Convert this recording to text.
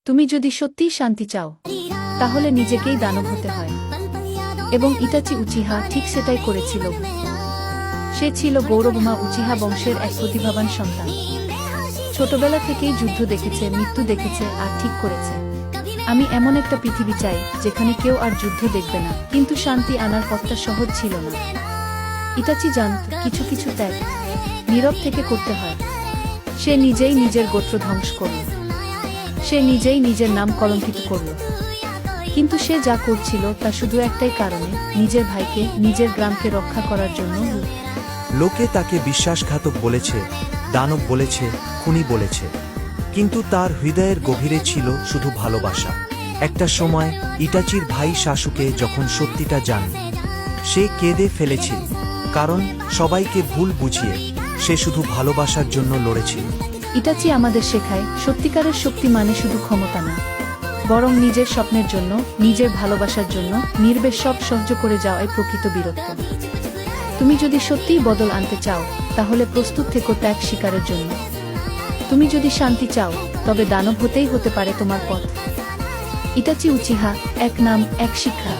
তুমি যদি সত্যিই শান্তি চাও তাহলে নিজেকেই দানব হতে হয়। এবং ইটাচি উচিহা ঠিক সেটাই করেছিল। সে ছিল গৌরবমা উচিহা বংশের এক প্রতিভাবান সন্তান। ছোটবেলা থেকেই যুদ্ধ দেখেছে, মৃত্যু দেখেছে, আর ঠিক করেছে, আমি এমন একটা পৃথিবী চাই যেখানে কেউ আর যুদ্ধ দেখবে না। কিন্তু শান্তি আনার পথটা সহজ ছিল না। ইটাচি জানত কিছু কিছু ত্যাগ নীরব থেকে করতে হয়। সে নিজেই নিজের গোত্র ধ্বংস করল, সে নিজেই নিজের নাম কলঙ্কিত করল। কিন্তু সে যা করছিল তা শুধু একটাই কারণে, নিজের ভাইকে, নিজের গ্রামকে রক্ষা করার জন্য। লোকে তাকে বিশ্বাসঘাতক বলেছে, দানব বলেছে, খুনি বলেছে, কিন্তু তার হৃদয়ের গভীরে ছিল শুধু ভালোবাসা। একটা সময় ইটাচির ভাই সাসুকে যখন সত্যিটা জানে, সে কেঁদে ফেলেছিল, কারণ সবাইকে ভুল বুঝিয়ে সে শুধু ভালোবাসার জন্য লড়েছিল। ইটাচি আমাদের শেখায় সত্যিকারের শক্তি মানে শুধু ক্ষমতা না, বরং নিজের স্বপ্নের জন্য, নিজের ভালোবাসার জন্য নির্বেশ সব সহ্য করে যাওয়াই প্রকৃত বীরত্ব। তুমি যদি সত্যিই বদল আনতে চাও তাহলে প্রস্তুত থেকো ত্যাগ স্বীকারের জন্য। তুমি যদি শান্তি চাও তবে দানব হতেই হতে পারে তোমার পথ। ইটাচি উচিহা, এক নাম, এক শিক্ষা।